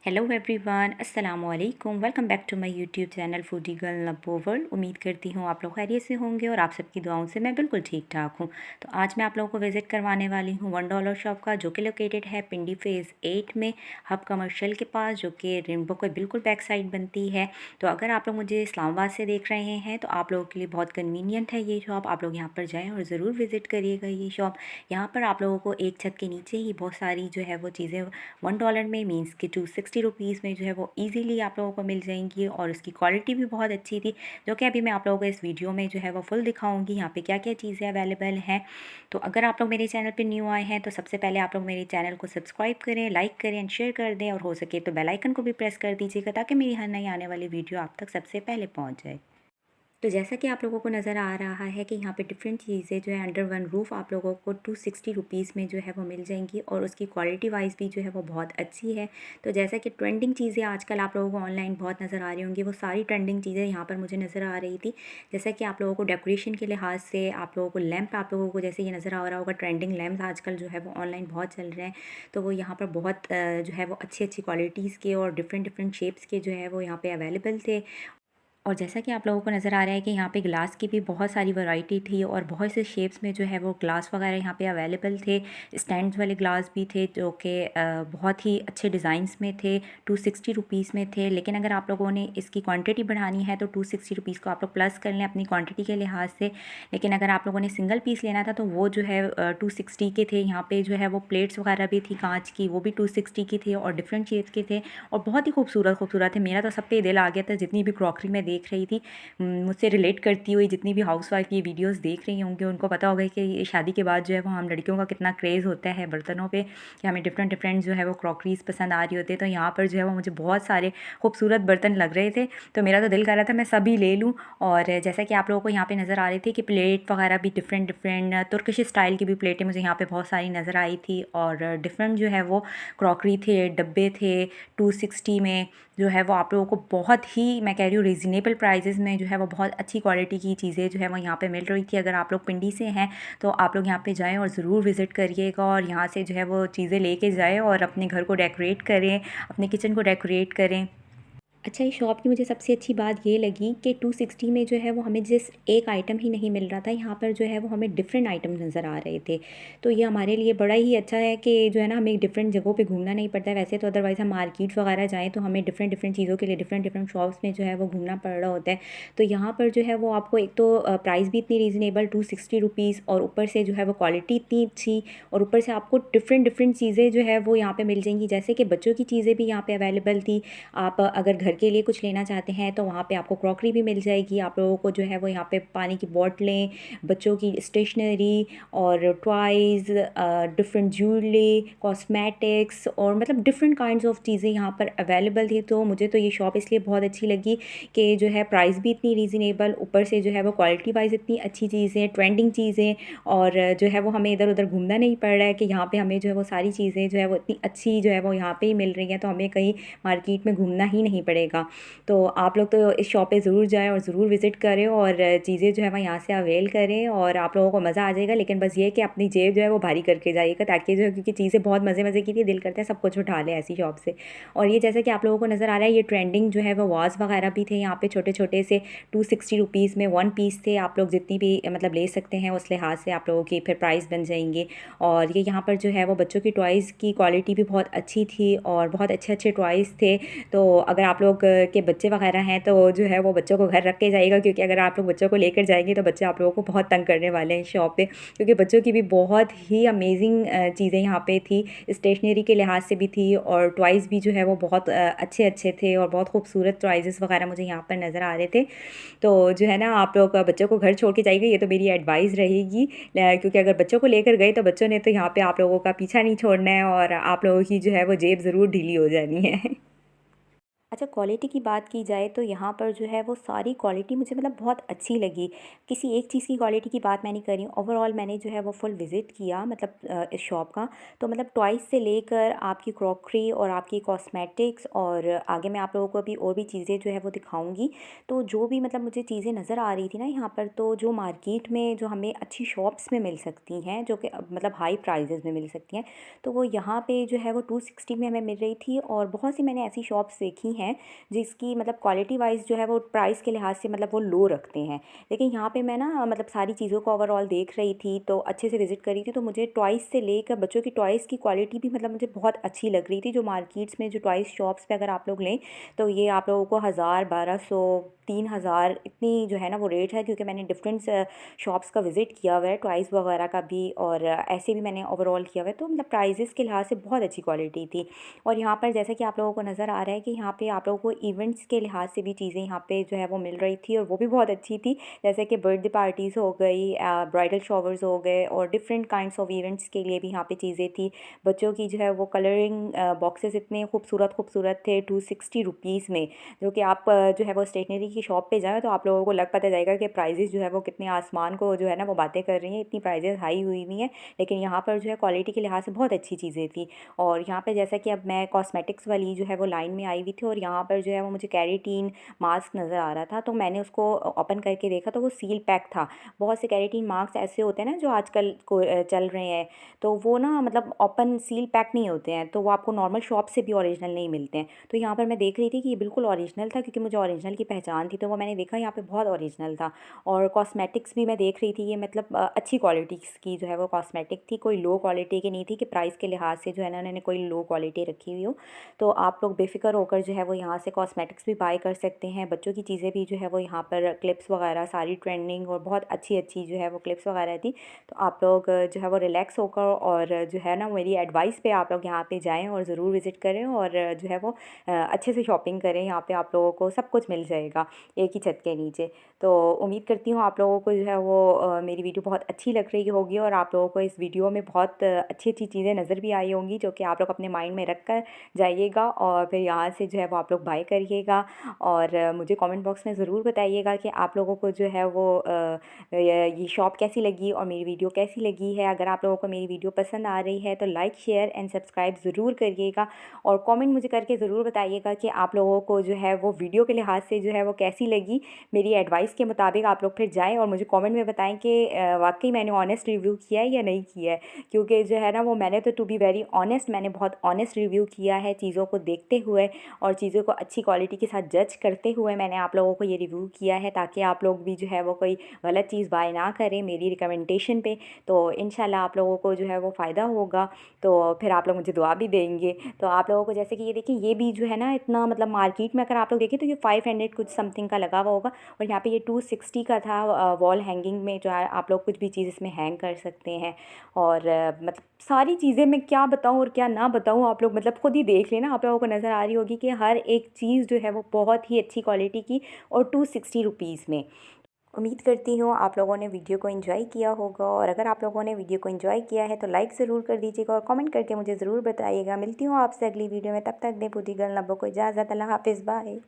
Hello everyone, अस्सलाम वालेकुम। Welcome back to my YouTube channel foodie girl Nabbo world. उम्मीद करती हूँ आप लोग खैरियत से होंगे और आप सबकी दुआओं से मैं बिल्कुल ठीक ठाक हूँ। तो आज मैं आप लोगों को विज़िट करवाने वाली हूँ $1 शॉप का, जो कि लोकेटेड है पिंडी फेज़ 8 में हब कमर्शियल के पास, जो कि रेनबो के बिल्कुल बैक साइड बनती है। तो अगर आप लोग मुझे इस्लामाबाद से देख रहे हैं तो आप लोगों के लिए बहुत कन्वीनियंट है ये शॉप। आप लोग यहाँ पर जाएँ और ज़रूर विज़िट करिएगा ये शॉप। यहाँ पर आप लोगों को एक छत के नीचे ही बहुत सारी जो है वो चीज़ें $1 में मीन्स कि 260 रुपीज़ में जो है वो इजीली आप लोगों को मिल जाएंगी और उसकी क्वालिटी भी बहुत अच्छी थी, जो कि अभी मैं आप लोगों को इस वीडियो में जो है वो फुल दिखाऊंगी यहाँ पे क्या क्या चीज़ें अवेलेबल हैं। तो अगर आप लोग मेरे चैनल पे न्यू आए हैं तो सबसे पहले आप लोग मेरे चैनल को सब्सक्राइब करें, लाइक करें एंड शेयर कर दें, और हो सके तो बेल आइकन को भी प्रेस कर दीजिएगा ताकि मेरी हर नई आने वाली वीडियो आप तक सबसे पहले पहुँच जाए। तो जैसा कि आप लोगों को नज़र आ रहा है कि यहाँ पे डिफरेंट चीज़ें जो है अंडर वन रूफ़ आप लोगों को 260 रुपीज़ में जो है वो मिल जाएंगी, और उसकी क्वालिटी वाइज भी जो है वो बहुत अच्छी है। तो जैसा कि ट्रेंडिंग चीज़ें आजकल आप लोगों को ऑनलाइन बहुत नज़र आ रही होंगी, वो सारी ट्रेंडिंग चीज़ें यहाँ पर मुझे नज़र आ रही थी। जैसा कि आप लोगों को डेकोरेशन के लिहाज से आप लोगों को लैंप, आप लोगों को जैसे ये नज़र आ रहा होगा, ट्रेंडिंग लैंप्स आजकल जो है वो ऑनलाइन बहुत चल रहे हैं। तो वो यहाँ पर बहुत जो है वो अच्छी अच्छी क्वालिटीज़ के और डिफरेंट डिफरेंट शेप्स के जो है वो यहाँ पे अवेलेबल थे। और जैसा कि आप लोगों को नज़र आ रहा है कि यहाँ पे ग्लास की भी बहुत सारी वैरायटी थी और बहुत से शेप्स में जो है वो ग्लास वगैरह यहाँ पे अवेलेबल थे। स्टैंड्स वाले ग्लास भी थे जो कि बहुत ही अच्छे डिज़ाइंस में थे, 260 रुपीज़ में थे। लेकिन अगर आप लोगों ने इसकी क्वांटिटी बढ़ानी है तो 260 रुपीज़ को आप लोग प्लस कर लें अपनी क्वांटिटी के लिहाज से। लेकिन अगर आप लोगों ने सिंगल पीस लेना था तो वो जो है 260 के थे। यहाँ पर जो है वो प्लेट्स वगैरह भी थी कांच की, वो भी 260 की थी और डिफरेंट शेप्स के थे और बहुत ही खूबसूरत खूबसूरत थे। मेरा तो सब पे दिल आ गया था। जितनी भी क्रॉकरी में देख रही थी, मुझसे रिलेट करती हुई जितनी भी हाउसवाइफ ये वीडियोस देख रही होंगी उनको पता होगा कि शादी के बाद जो है वो हम लड़कियों का कितना क्रेज़ होता है बर्तनों पे, कि हमें डिफरेंट डिफरेंट जो है वो क्रॉकरीज पसंद आ रही होती है। तो यहाँ पर जो है वो मुझे बहुत सारे खूबसूरत बर्तन लग रहे थे, तो मेरा तो दिल कर रहा था मैं सभी ले लूँ। और जैसा कि आप लोगों को यहाँ पे नज़र आ रही थी कि प्लेट वगैरह भी डिफरेंट डिफरेंट तुर्किश स्टाइल की भी प्लेटें मुझे यहाँ पे बहुत सारी नज़र आई थी, और डिफरेंट जो है वो क्रॉकरी थे, डब्बे थे 260 में जो है वो आप लोगों को बहुत ही, मैं कह रही हूँ, रीज़नेबल प्राइजेज़ में जो है वो बहुत अच्छी क्वालिटी की चीज़ें जो है वो यहाँ पे मिल रही थी। अगर आप लोग पिंडी से हैं तो आप लोग यहाँ पे जाएँ और ज़रूर विज़िट करिएगा और यहाँ से जो है वो चीज़ें लेके जाएँ और अपने घर को डेकोरेट करें, अपने किचन को डेकोरेट करें। अच्छा, इस शॉप की मुझे सबसे अच्छी बात ये लगी कि 260 में जो है वो हमें जस्ट एक आइटम ही नहीं मिल रहा था, यहाँ पर जो है वो हमें डिफरेंट आइटम नज़र आ रहे थे। तो ये हमारे लिए बड़ा ही अच्छा है कि जो है ना हमें डिफरेंट जगहों पे घूमना नहीं पड़ता है। वैसे तो अदरवाइज़ हम मार्केट वगैरह जाएँ तो हमें डिफरेंट डिफरेंट चीज़ों के लिए डिफरेंट डिफरेंट शॉप्स में जो है वो घूमना पड़ रहा होता है। तो यहाँ पर जो है वो आपको एक तो प्राइस भी इतनी रीज़नेबल 260 रुपीज़, और ऊपर से जो है वो क्वालिटी इतनी अच्छी, और ऊपर से आपको डिफरेंट डिफरेंट चीज़ें जो है वो यहाँ पर मिल जाएंगी। जैसे कि बच्चों की चीज़ें भी यहाँ पर अवेलेबल थी। आप अगर घर के लिए कुछ लेना चाहते हैं तो वहाँ पे आपको क्रॉकरी भी मिल जाएगी। आप लोगों को जो है वो यहाँ पे पानी की बोतलें, बच्चों की स्टेशनरी और टॉयज़, डिफरेंट ज्वेलरी, कॉस्मेटिक्स और मतलब डिफरेंट काइंड्स ऑफ चीज़ें यहाँ पर अवेलेबल थी। तो मुझे तो ये शॉप इसलिए बहुत अच्छी लगी कि जो है प्राइस भी इतनी रीज़नेबल, ऊपर से जो है वो क्वालिटी वाइज इतनी अच्छी चीज़ें, ट्रेंडिंग चीज़ें, और जो है वो हमें इधर उधर घूमना नहीं पड़ रहा है कि यहाँ पे हमें जो है वो सारी चीज़ें जो है वो इतनी अच्छी जो है वो यहाँ पे ही मिल रही हैं, तो हमें कहीं मार्केट में घूमना ही नहीं पड़ेगा। तो आप लोग तो इस शॉप पे ज़रूर जाएँ और ज़रूर विज़िट करें और चीज़ें जो है वो यहाँ से अवेल करें और आप लोगों को मज़ा आ जाएगा। लेकिन बस ये है कि अपनी जेब जो है वो भारी करके जाइएगा, ताकि जो है, क्योंकि चीज़ें बहुत मज़े मज़े की थी, दिल करता है सब कुछ उठा लें ऐसी शॉप से। और ये जैसा कि आप लोगों को नज़र आ रहा है, ये ट्रेंडिंग जो है वो वाज़ वगैरह भी थे यहाँ पे, छोटे छोटे से 260 रुपीज़ में 1 पीस थे। आप लोग जितनी भी मतलब ले सकते हैं उस लिहाज से आप लोगों की फिर प्राइस बन जाएंगे। और ये यहाँ पर जो है वो बच्चों की टॉयज़ की क्वालिटी भी बहुत अच्छी थी और बहुत अच्छे अच्छे टॉयज़ थे। तो अगर आप लोग के बच्चे वगैरह हैं तो जो है वो बच्चों को घर रख के जाइएगा, क्योंकि अगर आप लोग बच्चों को लेकर जाएंगे तो बच्चे आप लोगों को बहुत तंग करने वाले हैं शॉप पे, क्योंकि बच्चों की भी बहुत ही अमेजिंग चीज़ें यहाँ पे थी, स्टेशनरी के लिहाज से भी थी और टॉयज़ भी जो है वो बहुत अच्छे अच्छे थे और बहुत खूबसूरत टॉयज़ वगैरह मुझे यहाँ पर नज़र आ रहे थे। तो जो है ना आप लोग बच्चों को घर छोड़ के जाइएगा, ये तो मेरी एडवाइस रहेगी, क्योंकि अगर बच्चों को लेकर गए तो बच्चों ने तो यहाँ पे आप लोगों का पीछा नहीं छोड़ना है और आप लोगों की जो है वो जेब ज़रूर ढीली हो जानी है। अच्छा, क्वालिटी की बात की जाए तो यहाँ पर जो है वो सारी क्वालिटी मुझे मतलब बहुत अच्छी लगी। किसी एक चीज़ की क्वालिटी की बात मैं नहीं कर रही हूँ, ओवरऑल मैंने जो है वो फुल विज़िट किया मतलब इस शॉप का। तो मतलब टॉयज़ से लेकर आपकी क्रॉकरी और आपकी कॉस्मेटिक्स और आगे मैं आप लोगों को अभी और भी चीज़ें जो है वो दिखाऊँगी। तो जो भी मतलब मुझे चीज़ें नज़र आ रही थी ना यहाँ पर, तो जो मार्केट में जो हमें अच्छी शॉप्स में मिल सकती हैं, जो कि मतलब हाई प्राइसेज़ में मिल सकती हैं, तो वो यहाँ पे जो है वो 260 में हमें मिल रही थी। और बहुत सी मैंने ऐसी शॉप्स देखी हैं जिसकी मतलब क्वालिटी वाइज़ जो है वो प्राइस के लिहाज से मतलब वो लो रखते हैं। लेकिन यहाँ पे मैं ना मतलब सारी चीज़ों को ओवरऑल देख रही थी, तो अच्छे से विज़िट कर रही थी, तो मुझे टॉयज़ से लेकर बच्चों की टॉयज़ की क्वालिटी भी मतलब मुझे बहुत अच्छी लग रही थी। जो मार्केट्स में जो टॉयज़ शॉप्स पे अगर आप लोग लें, तो ये आप लोगों को 1000, 1200, 3000 इतनी जो है ना वो रेट है, क्योंकि मैंने डिफरेंट शॉप्स का विज़िट किया हुआ है, टॉयज़ वगैरह का भी, और ऐसे भी मैंने ओवरऑल किया हुआ है। तो मतलब प्राइजेज़ के लिहाज से बहुत अच्छी क्वालिटी थी। और यहाँ पर जैसा कि आप लोगों को नज़र आ रहा है कि यहाँ पे आप लोगों को इवेंट्स के लिहाज से भी चीज़ें यहाँ पे जो है वो मिल रही थी, और वो भी बहुत अच्छी थी। जैसे कि बर्थडे पार्टीज़ हो गई, ब्राइडल शॉवर्स हो गए, और डिफरेंट काइंड्स ऑफ इवेंट्स के लिए भी यहाँ पे चीज़ें थी। बच्चों की जो है वो कलरिंग बॉक्सेस इतने खूबसूरत खूबसूरत थे 260 रुपीज़ में, जो कि आप जो है वो स्टेशनरी की शॉप पे जाएँ तो आप लोगों को लग पता जाएगा कि प्राइजेज़ जो है वो कितने आसमान को जो है ना वो बातें कर रही हैं, इतनी प्राइजेज़ हाई हुई हुई हैं। लेकिन यहाँ पर जो है क्वालिटी के लिहाज से बहुत अच्छी चीज़ें थी। और यहाँ पे जैसा कि अब मैं कॉस्मेटिक्स वाली जो है वो लाइन में आई हुई थी, और यहाँ पर जो है वो मुझे केराटिन मास्क नज़र आ रहा था, तो मैंने उसको ओपन करके देखा तो वो सील पैक था। बहुत से केराटिन मास्क ऐसे होते हैं ना जो आजकल चल रहे हैं, तो वो ना मतलब ओपन सील पैक नहीं होते हैं, तो वो आपको नॉर्मल शॉप से भी ओरिजिनल नहीं मिलते हैं। तो यहाँ पर मैं देख रही थी कि ये बिल्कुल ओरिजिनल था, क्योंकि मुझे ओरिजिनल की पहचान थी, तो वो मैंने देखा यहाँ पे बहुत ओरिजिनल था। और कॉस्मेटिक्स भी मैं देख रही थी, ये मतलब अच्छी क्वालिटी की जो है वो कॉस्मेटिक थी, कोई लो क्वालिटी की नहीं थी कि प्राइस के लिहाज से जो है ना उन्होंने कोई लो क्वालिटी रखी हुई हो। तो आप लोग बेफिक्र होकर जो है वो यहाँ से कॉस्मेटिक्स भी बाय कर सकते हैं। बच्चों की चीज़ें भी जो है वो यहाँ पर क्लिप्स वगैरह सारी ट्रेंडिंग और बहुत अच्छी अच्छी जो है वो क्लिप्स वगैरह थी। तो आप लोग जो है वो रिलैक्स होकर और जो है ना मेरी एडवाइस पे आप लोग यहाँ पे जाएँ और ज़रूर विज़िट करें, और जो है वो अच्छे से शॉपिंग करें। यहाँ पे आप लोगों को सब कुछ मिल जाएगा एक ही छत के नीचे। तो उम्मीद करती हूँ आप लोगों को जो है वो मेरी वीडियो बहुत अच्छी लग रही होगी, और आप लोगों को इस वीडियो में बहुत अच्छी अच्छी चीज़ें नज़र भी आई होंगी, जो कि आप लोग अपने माइंड में रख कर जाइएगा और फिर यहाँ से जो है वो आप लोग बाय करिएगा। और मुझे कमेंट बॉक्स में ज़रूर बताइएगा कि आप लोगों को जो है वो ये शॉप कैसी लगी और मेरी वीडियो कैसी लगी है। अगर आप लोगों को मेरी वीडियो पसंद आ रही है तो लाइक शेयर एंड सब्सक्राइब ज़रूर करिएगा, और कमेंट मुझे करके ज़रूर बताइएगा कि आप लोगों को जो है वो वीडियो के लिहाज से जो है वो कैसी लगी। मेरी एडवाइस के मुताबिक आप लोग फिर जाएँ और मुझे कमेंट में बताएं कि वाकई मैंने ऑनेस्ट रिव्यू किया है या नहीं किया है। क्योंकि जो है ना वो मैंने तो टू बी वेरी ऑनेस्ट, मैंने बहुत ऑनेस्ट रिव्यू किया है चीज़ों को देखते हुए, और चीज़ों को अच्छी क्वालिटी के साथ जज करते हुए मैंने आप लोगों को ये रिव्यू किया है, ताकि आप लोग भी जो है वो कोई गलत चीज़ बाय ना करें मेरी रिकमेंडेशन पे। तो इंशाल्लाह आप लोगों को जो है वो फ़ायदा होगा, तो फिर आप लोग मुझे दुआ भी देंगे। तो आप लोगों को जैसे कि ये देखिए, ये भी जो है ना इतना मतलब मार्केट में अगर आप लोग देखें तो ये 500 कुछ समथिंग का लगा हुआ होगा, और यहाँ पे ये 260 का था। वॉल हैंगिंग में जो है आप लोग कुछ भी चीज़ इसमें हैंग कर सकते हैं। और मतलब सारी चीज़ें मैं क्या बताऊँ और क्या ना बताऊँ, आप लोग मतलब खुद ही देख लेना, आप लोगों को नज़र आ रही होगी कि हर एक चीज़ जो है वो बहुत ही अच्छी क्वालिटी की, और 260 रुपीज़ में। उम्मीद करती हूँ आप लोगों ने वीडियो को एंजॉय किया होगा, और अगर आप लोगों ने वीडियो को एंजॉय किया है तो लाइक ज़रूर कर दीजिएगा, और कमेंट करके मुझे ज़रूर बताइएगा। मिलती हूँ आपसे अगली वीडियो में, तब तक दे फूडी गर्ल नब्बो को इजाज़त। अल्लाह हाफिज़, बाय।